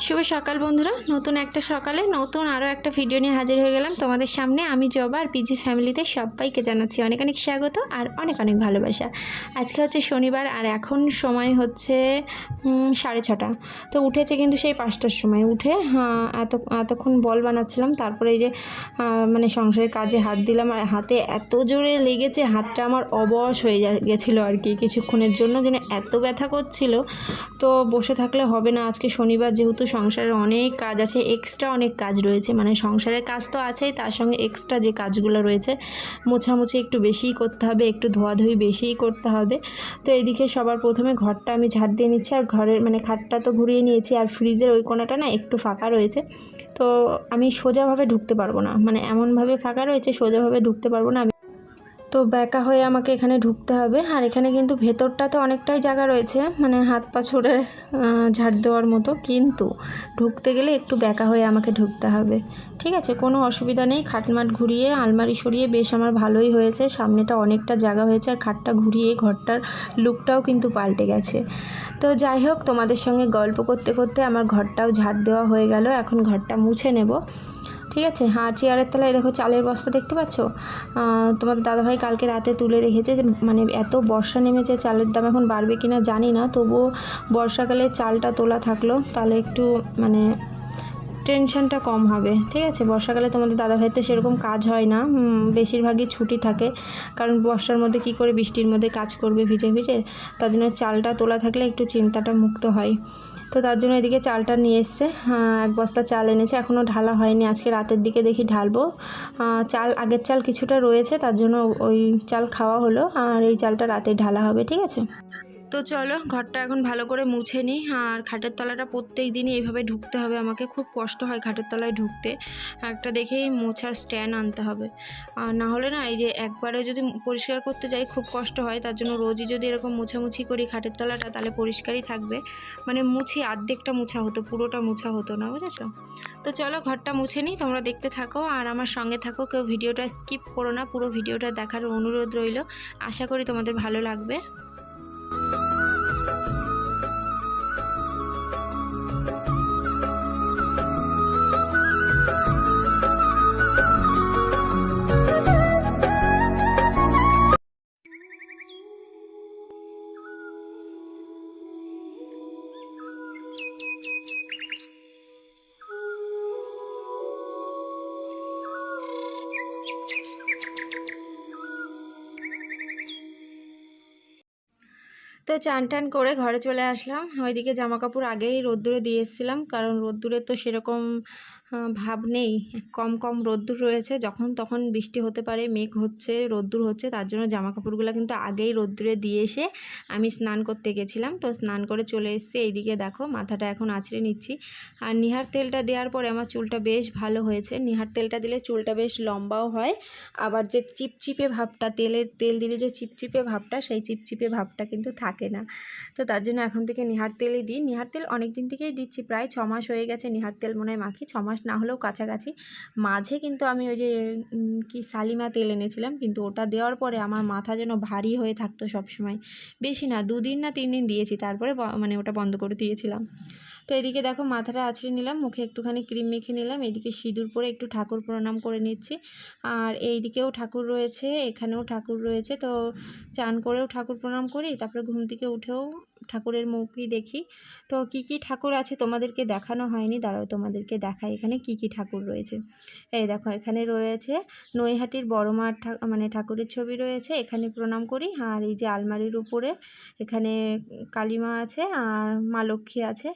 শুভ সকাল বন্ধুরা, নতুন একটা সকালে নতুন আরও একটা ভিডিও নিয়ে হাজির হয়ে গেলাম তোমাদের সামনে। আমি জবা আর পিজি ফ্যামিলিতে সবাইকে জানাচ্ছি অনেক অনেক স্বাগত আর অনেক অনেক ভালোবাসা। আজকে হচ্ছে শনিবার আর এখন সময় হচ্ছে 6:30। তো উঠেছে কিন্তু সেই 5টার সময় উঠে এতক্ষণ বল বানাচ্ছিলাম। তারপরে এই যে মানে সংসারের কাজে হাত দিলাম আর হাতে এত জোরে লেগেছে, হাতটা আমার অবশ হয়ে গেছিলো আর কি কিছুক্ষণের জন্য, যেন এত ব্যথা করছিল। তো বসে থাকলে হবে না, আজকে শনিবার যেহেতু সংসারের অনেক কাজ আছে, এক্সট্রা অনেক কাজ রয়েছে, মানে সংসারের কাজ তো আছেই, তার সঙ্গে এক্সট্রা যে কাজগুলো রয়েছে মোছামুছি একটু বেশিই করতে হবে, একটু ধোয়াধুয়ি বেশিই করতে হবে। তো এইদিকে সবার প্রথমে ঘরটা আমি ঝাড় দিয়ে নিচ্ছি, আর ঘরের মানে খাটটা তো ঘুরিয়ে নিয়েছি, আর ফ্রিজের ওই কোণাটা না একটু ফাঁকা রয়েছে। তো আমি সোজাভাবে ঢুকতে পারবো না, মানে এমনভাবে ফাঁকা রয়েছে সোজাভাবে ঢুকতে পারবো না, তো ব্যাকা হয়ে আমাকে এখানে ঢুকতে হবে। আর এখানে কিন্তু ভেতরটা তো অনেকটাই জায়গা রয়েছে, মানে হাত পা ছুড়ে ঝাড় দেওয়ার মতো, কিন্তু ঢুকতে গেলে একটু ব্যাকা হয়ে আমাকে ঢুকতে হবে। ঠিক আছে, কোনো অসুবিধা নেই। খাটমাট ঘুরিয়ে আলমারি সরিয়ে বেশ আমার ভালোই হয়েছে, সামনেটা অনেকটা জায়গা হয়েছে, আর খাটটা ঘুরিয়ে ঘরটার লুকটাও কিন্তু পাল্টে গেছে। তো যাই হোক, তোমাদের সঙ্গে গল্প করতে করতে আমার ঘরটাও ঝাড় দেওয়া হয়ে গেল, এখন ঘরটা মুছে নেব। ঠিক আছে, চেয়ারের তলায় দেখো চালের বস্তা দেখতে পাচ্ছ, তোমাদের দাদাভাই কালকে রাতে তুলে রেখেছে। যে মানে এত বর্ষা নেমেছে, চালের দাম এখন বাড়বে কিনা জানি না, তবুও বর্ষাকালে চালটা তোলা থাকলো তাহলে একটু মানে টেনশনটা কম হবে। ঠিক আছে, বর্ষাকালে তোমাদের দাদাভাই তো সেরকম কাজ হয় না, বেশিরভাগই ছুটি থাকে, কারণ বর্ষার মধ্যে কি করে বৃষ্টির মধ্যে কাজ করবে ভিজে ভিজে, তার জন্য চালটা তোলা থাকলে একটু চিন্তাটা মুক্ত হয়। তো তার জন্য এদিকে চালটা নিয়ে এসছে, এক বস্তা চাল এনেছে, এখনও ঢালা হয়নি, আজকে রাতের দিকে দেখি ঢালবো। চাল আগের চাল কিছুটা রয়েছে, তার জন্য ওই চাল খাওয়া হলো, আর এই চালটা রাতে ঢালা হবে। ঠিক আছে, তো চলো ঘরটা এখন ভালো করে মুছে নিই। আর খাটের তলাটা প্রত্যেক দিনই এইভাবে ঢুকতে হবে আমাকে, খুব কষ্ট হয় খাটের তলায় ঢুকতে। একটা দেখেই মোছার স্ট্যান্ড আনতে হবে, আর না হলে না এই যে একবারে যদি পরিষ্কার করতে যাই খুব কষ্ট হয়, তার জন্য রোজই যদি এরকম মোছামুছি করি খাটের তলাটা তাহলে পরিষ্কারই থাকবে। মানে মুছি অর্ধেকটা মোছা হতো, পুরোটা মোছা হতো না, বুঝেছো? তো চলো ঘরটা মুছে নিই, তোমরা দেখতে থাকো আর আমার সঙ্গে থাকো, কেউ ভিডিওটা স্কিপ করো না, পুরো ভিডিওটা দেখার অনুরোধ রইল। আশা করি তোমাদের ভালো লাগবে। তো চান টান করে ঘরে চলে আসলাম। ওইদিকে জামা কাপড় আগেই রোদ্দুরে দিয়ে এসেছিলাম, কারণ রোদ্দুরে তো সেরকম ভাব নেই, কম কম রোদ্দুর রয়েছে, যখন তখন বৃষ্টি হতে পারে, মেঘ হচ্ছে রোদ্দুর হচ্ছে, তার জন্য জামা কাপড়গুলো কিন্তু আগেই রোদ্দুরে দিয়ে এসে আমি স্নান করতে গেছিলাম। তো স্নান করে চলে এসেছি, এইদিকে দেখো মাথাটা এখন আঁচড়ে নিচ্ছি। আর নিহার তেলটা দেওয়ার পরে আমার চুলটা বেশ ভালো হয়েছে, নিহার তেলটা দিলে চুলটা বেশ লম্বাও হয়, আবার যে চিপচিপে ভাবটা, তেল দিলে যে চিপচিপে ভাবটা, সেই চিপচিপে ভাবটা কিন্তু থাকে না। তো তার জন্য এখন থেকে নিহার তেলই দিই। নিহার তেল অনেক দিন থেকেই দিচ্ছি, প্রায় 6 মাস হয়ে গেছে নিহার তেল মনে হয় মাখি, 6 মাস না হলেও কাছাকাছি। মাঝে কিন্তু আমি ওই যে কি শালিমা তেল এনেছিলাম, কিন্তু ওটা দেওয়ার পরে আমার মাথা যেন ভারী হয়ে থাকতো সবসময়, বেশি না 2 দিন না 3 দিন দিয়েছি, তারপরে মানে ওটা বন্ধ করে দিয়েছিলাম। তো এদিকে দেখো মাথাটা আঁচড়ে নিলাম, মুখে একটুখানি ক্রিম মেখে নিলাম, এদিকে সিঁদুর পরে একটু ঠাকুর প্রণাম করে নিচ্ছি। আর এইদিকেও ঠাকুর রয়েছে, এখানেও ঠাকুর রয়েছে, তো চান করেও ঠাকুর প্রণাম করি, তারপরে ঘুম থেকে উঠেও ঠাকুরের মুখই দেখি। তো কি কি ঠাকুর আছে তোমাদেরকে দেখানো হয়নি, দাঁড়াও তোমাদেরকে দেখাই এখানে কি কি ঠাকুর রয়েছে। এই দেখো এখানে রয়েছে নৈহাটির বড় মার মানে ঠাকুরের ছবি রয়েছে, এখানে প্রণাম করি। আর এই যে আলমারির উপরে এখানে কালীমা আছে আর মা লক্ষ্মী আছে,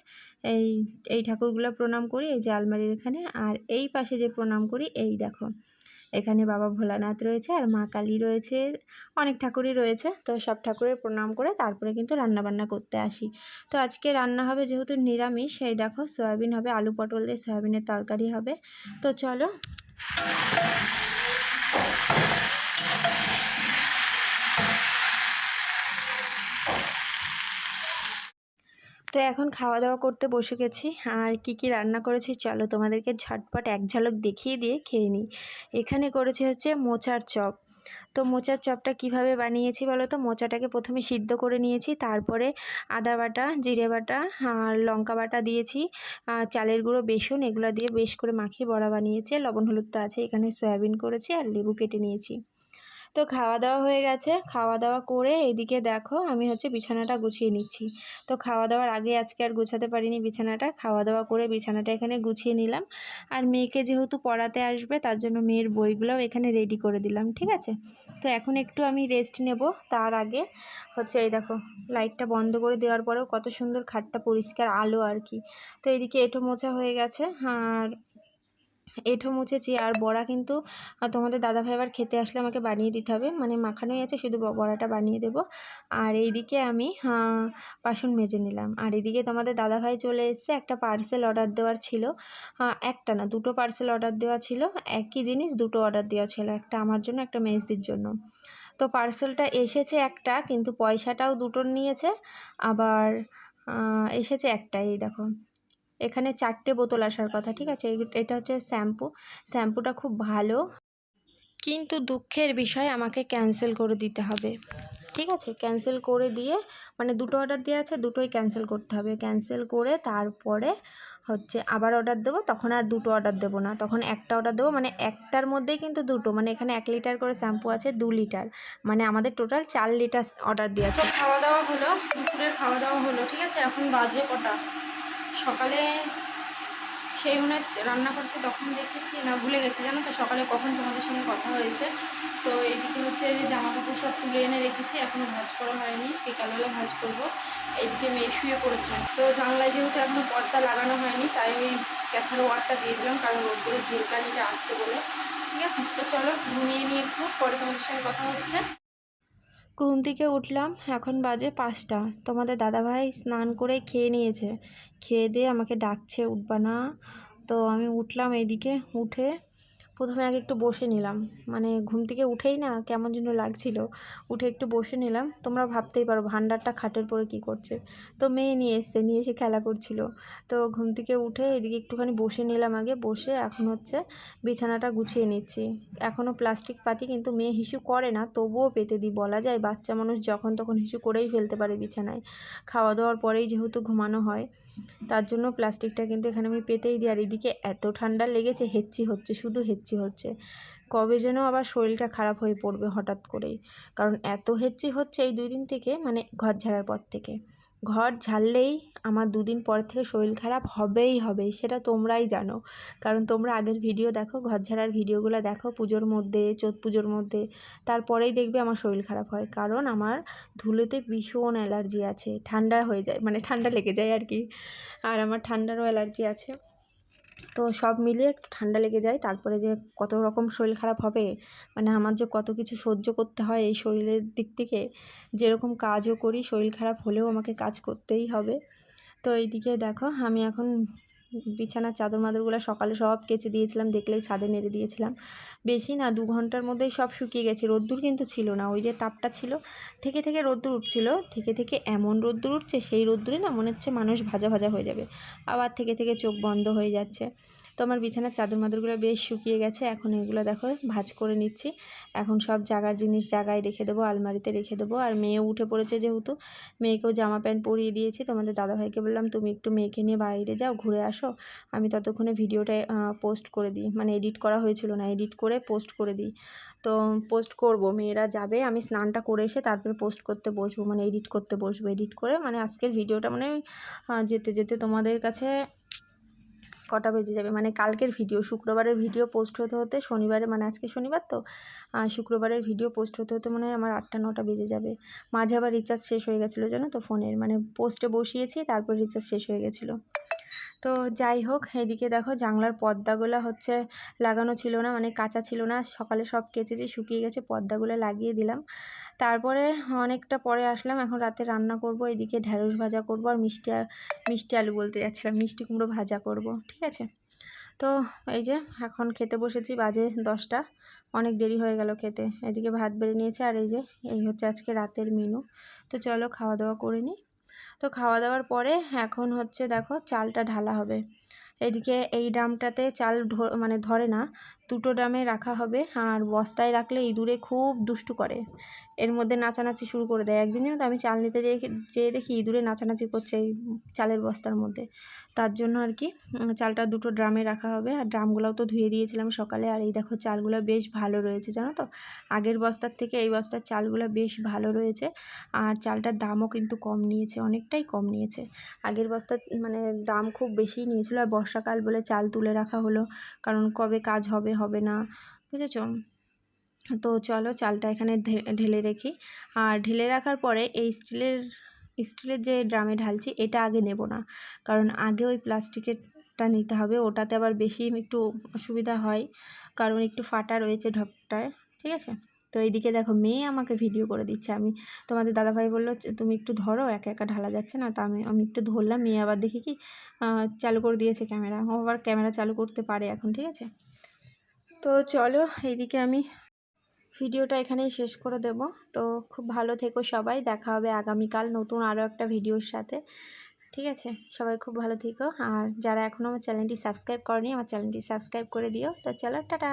এই এই ঠাকুরগুলো প্রণাম করি এই যে আলমারির এখানে। আর এই পাশে যে প্রণাম করি, এই দেখো এখানে বাবা ভোলানাথ রয়েছে আর মা কালী রয়েছে, অনেক ঠাকুরই রয়েছে। তো সব ঠাকুরের প্রণাম করে তারপরে কিন্তু রান্নাবান্না করতে আসি। তো আজকে রান্না হবে যেহেতু নিরামিষ, এই দেখো সয়াবিন হবে, আলু পটল দিয়ে সয়াবিনের তরকারি হবে। তো চলো তো এখন খাওয়া দাওয়া করতে বসে গেছি, আর কি কি রান্না করেছি চলো তোমাদেরকে ঝটপট এক ঝলক দেখিয়ে দিয়ে খেয়ে নিই। এখানে করেছি হচ্ছে মোচার চপ, তো মোচার চপটা কিভাবে বানিয়েছি বলো তো? মোচাটাকে প্রথমে সিদ্ধ করে নিয়েছি, তারপরে আদা বাটা, জিরে বাটা আর লঙ্কা বাটা দিয়েছি, চালের গুঁড়ো, বেসন এগুলো দিয়ে বেশ করে মাখিয়ে বড়া বানিয়েছি। লবণ হলুদ তো আছে, এখানে সয়াবিন করেছি আর লেবু কেটে নিয়েছি। তো খাওয়া দাওয়া হয়ে গেছে, খাওয়া দাওয়া করে এদিকে দেখো আমি হচ্ছে বিছানাটা গুছিয়ে নিচ্ছি। তো খাওয়া দাওয়ার আগে আজকে আর গুছাতে পারিনি বিছানাটা, খাওয়া দাওয়া করে বিছানাটা এখানে গুছিয়ে নিলাম। আর মেয়েকে যেহেতু পড়াতে আসবে তার জন্য মেয়ের বইগুলোও এখানে রেডি করে দিলাম, ঠিক আছে। তো এখন একটু আমি রেস্ট নেব, তার আগে হচ্ছে এই দেখো লাইটটা বন্ধ করে দেওয়ার পরেও কত সুন্দর খাটটা পরিষ্কার আলো আর কি। তো এদিকে এঁটো মোছা হয়ে গেছে, আর এঁঠো মুছেছি। আর বড়া কিন্তু তোমাদের দাদাভাই আবার খেতে আসলে আমাকে বানিয়ে দিতে হবে, মানে মাখানোই আছে, শুধু বড়াটা বানিয়ে দেব। আর এইদিকে আমি বাসন মেজে নিলাম। আর এদিকে তোমাদের দাদাভাই চলে এসেছে, একটা পার্সেল অর্ডার দেওয়ার ছিল, একটা না দুটো পার্সেল অর্ডার দেওয়া ছিল, একই জিনিস দুটো অর্ডার দেওয়া ছিল, একটা আমার জন্য একটা মেজদির জন্য। তো পার্সেলটা এসেছে একটা, কিন্তু পয়সাটাও দুটোর নিয়েছে, আবার এসেছে একটাই। দেখো এখানে 4টে বোতল আসার কথা, ঠিক আছে। এটা হচ্ছে শ্যাম্পুটা খুব ভালো, কিন্তু দুঃখের বিষয় আমাকে ক্যান্সেল করে দিতে হবে, ঠিক আছে। ক্যান্সেল করে দিয়ে, মানে দুটো অর্ডার দেওয়া আছে, দুটোই ক্যান্সেল করতে হবে। ক্যান্সেল করে তারপরে হচ্ছে আবার অর্ডার দেবো, তখন আর দুটো অর্ডার দেবো না, তখন একটা অর্ডার দেবো, মানে একটার মধ্যেই কিন্তু দুটো, মানে এখানে 1 লিটার করে শ্যাম্পু আছে, 2 লিটার, মানে আমাদের টোটাল 4 লিটার অর্ডার দেওয়া আছে। খাওয়া দাওয়া হলো, দুপুরের খাওয়া দাওয়া হলো, ঠিক আছে। এখন বাজে কটা, সকালে সেই মনে রান্না করছে তখন দেখেছি না, ভুলে গেছি জানো তো সকালে কখন তোমাদের সঙ্গে কথা হয়েছে। তো এদিকে হচ্ছে যে জামা কাপড় সব তুলে এনে রেখেছি, এখনও ভাঁজ করা হয়নি, বিকালবেলা ভাঁজ করবো। এইদিকে মেয়ে শুয়ে পড়েছে, তো জানলায় যেহেতু এখনও পর্দা লাগানো হয়নি, তাই আমি ক্যাথার ওয়ারটা দিয়ে দিলাম, কারণ রোদ্দুরের ঝিলকানিটা আসছে বলে, ঠিক আছে। তো চলো ঘুমিয়ে নিয়ে একটু পরে তোমাদের সঙ্গে কথা হচ্ছে। ঘুম থেকে উঠলাম, এখন বাজে 5টা। তোমাদের দাদাভাই স্নান করে খেয়ে নিয়েছে, খেয়ে দিয়ে আমাকে ডাকছে উঠবা না। তো আমি উঠলাম, এইদিকে উঠে প্রথমে আগে একটু বসে নিলাম, মানে ঘুম থেকে উঠেই না কেমন যেন লাগছিল, উঠে একটু বসে নিলাম। তোমরা ভাবতেই পারো ভান্ডারটা খাটের পরে কি করছে। তো মেয়ে নিয়ে এসে খেলা করছিল। তো ঘুম থেকে উঠে এদিকে একটুখানি বসে নিলাম, আগে বসে এখন হচ্ছে বিছানাটা গুছিয়ে নিচ্ছি। এখনও প্লাস্টিক পাতি, কিন্তু মেয়ে হিসু করে না, তবুও পেতে দিই, বলা যায় বাচ্চা মানুষ যখন তখন হিসু করেই ফেলতে পারে বিছানায়, খাওয়া দাওয়ার পরেই যেহেতু ঘুমানো হয়, তার জন্য প্লাস্টিকটা কিন্তু এখানে আমি পেতেই দিই। আর এদিকে এত ঠান্ডা লেগেছে, হেঁচি হচ্ছে, শুধু হেঁচি হচ্ছে, কবে যেন আবার শরীরটা খারাপ হয়ে পড়বে হঠাৎ করেই, কারণ এত হেঁচি হচ্ছে এই 2 দিন থেকে, মানে ঘর ঝাড়ার পর থেকে। ঘর ঝাড়লেই আমার 2 দিন পর থেকে শরীর খারাপ হবেই হবে, সেটা তোমরাই জানো, কারণ তোমরা আগের ভিডিও দেখো, ঘর ঝাড়ার ভিডিওগুলো দেখো, পুজোর মধ্যে, চৈত পুজোর মধ্যে, তারপরেই দেখবে আমার শরীর খারাপ হয়, কারণ আমার ধুলোতে ভীষণ অ্যালার্জি আছে, ঠান্ডা হয়ে যায়, মানে ঠান্ডা লেগে যায় আর কি, আর আমার ঠান্ডারও অ্যালার্জি আছে। তো সব মিলিয়ে একটু ঠান্ডা লেগে যায়, তারপরে যে কত রকম শরীর খারাপ হবে, মানে আমার যে কত কিছু সহ্য করতে হয় এই শরীরের দিক থেকে, যেরকম কাজও করি শরীর খারাপ হলেও আমাকে কাজ করতেই হবে। তো এইদিকে দেখো আমি এখন বিছানার চাদর মাদরগুলো সকালে সব কেচে দিয়েছিলাম, দেখলেই ছাদে নেড়ে দিয়েছিলাম, বেশি না 2 ঘন্টার মধ্যেই সব শুকিয়ে গেছে। রোদ্দুর কিন্তু ছিল না, ওই যে তাপটা ছিল, থেকে থেকে রোদ্দুর উঠছিল, থেকে থেকে এমন রোদ্দুর উঠছে, সেই রোদ্দুরে না মনে হচ্ছে মানুষ ভাজা ভাজা হয়ে যাবে, আবার থেকে থেকে চোখ বন্ধ হয়ে যাচ্ছে। তো আমার বিছানার চাদর মাদরগুলো বেশ শুকিয়ে গেছে, এখন এগুলো দেখো ভাঁজ করে নিচ্ছি। এখন সব জায়গার জিনিস জায়গায় রেখে দেবো, আলমারিতে রেখে দেবো। আর মেয়ে উঠে পড়েছে যেহেতু, মেয়েকেও জামা প্যান্ট পরিয়ে দিয়েছি। তোমাদের দাদাভাইকে বললাম তুমি একটু মেয়েকে নিয়ে বাইরে যাও, ঘুরে আসো, আমি ততক্ষণে ভিডিওটা পোস্ট করে দিই, মানে এডিট করা হয়েছিল না, এডিট করে পোস্ট করে দিই। তো পোস্ট করব, মেয়েরা যাবে, আমি স্নানটা করে এসে তারপরে পোস্ট করতে বসবো, মানে এডিট করতে বসবো, এডিট করে মানে আজকের ভিডিওটা মানে যেতে যেতে তোমাদের কাছে কটা বেজে যাবে, মানে কালকের ভিডিও, শুক্রবারের ভিডিও পোস্ট হতে হতে শনিবারে, মানে আজকে শনিবার তো, শুক্রবারের ভিডিও পোস্ট হতে হতে মনে হয় আমার 8টা-9টা বেজে যাবে। মাঝে আবার রিচার্জ শেষ হয়ে গেছিলো জানো তো ফোনের, মানে পোস্টে বসিয়েছি তারপর রিচার্জ শেষ হয়ে গেছিলো। তো যাই হোক, এদিকে দেখো জানলার পর্দাগুলো হচ্ছে লাগানো ছিল না, মানে কাঁচা ছিল না, সকালে সব কেচেছি, শুকিয়ে গেছে, পর্দাগুলো লাগিয়ে দিলাম। তারপরে অনেকটা পরে আসলাম, এখন রাতে রান্না করব, এদিকে ঢ্যাঁড়স ভাজা করব, আর মিষ্টি আলু বলতে যাচ্ছিলাম, মিষ্টি কুমড়ো ভাজা করব, ঠিক আছে। তো এই যে এখন খেতে বসেছি, বাজে 10টা, অনেক দেরি হয়ে গেল খেতে। এদিকে ভাত বেড়ে নিয়েছে, আর এই হচ্ছে আজকে রাতের মেনু। তো চলো খাওয়া দাওয়া করে নিই। তো খাওয়া দাওয়ার পরে এখন হচ্ছে দেখো চালটা ঢালা হবে, এদিকে এই ড্রামটাতে চাল মানে ধরে না, দুটো ড্রামে রাখা হবে। আর বস্তায় রাখলে ইঁদুরে খুব দুষ্টু করে, এর মধ্যে নাচানাচি শুরু করে দেয়। একদিন জানো তো আমি চাল নিতে যেয়ে দেখি ইঁদুরে নাচানাচি করছে এই চালের বস্তার মধ্যে। তার জন্য আর কি চালটা দুটো ড্রামে রাখা হবে। আর ড্রামগুলোও তো ধুয়ে দিয়েছিলাম সকালে। আর এই দেখো চালগুলো বেশ ভালো রয়েছে জানো তো, আগের বস্তার থেকে এই বস্তার চালগুলো বেশ ভালো রয়েছে। আর চালটার দামও কিন্তু কম নিয়েছে, অনেকটাই কম নিয়েছে। আগের বস্তার মানে দাম খুব বেশি নিয়েছিল। আর বর্ষাকাল বলে চাল তুলে রাখা হলো, কারণ কবে কাজ হবে হবে না, বুঝেছো। তো চলো চালটা এখানে ঢেলে রেখি। আর ঢেলে রাখার পরে এই স্টিলের যে ড্রামে ঢালছি এটা আগে নেব না, কারণ আগে ওই প্লাস্টিকেরটা নিতে হবে। ওটাতে আবার বেশি একটু অসুবিধা হয়, কারণ একটু ফাটা রয়েছে ঢপটায়, ঠিক আছে। তো এইদিকে দেখো মেয়ে আমাকে ভিডিও করে দিচ্ছে। তোমাদের দাদাভাই বললো তুমি একটু ধরো, একা একা ঢালা যাচ্ছে না। তা আমি একটু ধরলাম। মেয়ে আবার দেখি কি চালু করে দিয়েছে ক্যামেরা, ও আবার ক্যামেরা চালু করতে পারে এখন, ঠিক আছে। তো চলো এইদিকে আমি ভিডিওটা এখানেই শেষ করে দেব। তো খুব ভালো থেকো সবাই, দেখা হবে আগামীকাল নতুন আরও একটা ভিডিওর সাথে, ঠিক আছে। সবাই খুব ভালো থেকো। আর যারা এখনও আমার চ্যানেলটি সাবস্ক্রাইব করেনি, আমার চ্যানেলটি সাবস্ক্রাইব করে দিও। তো চলো টাটা।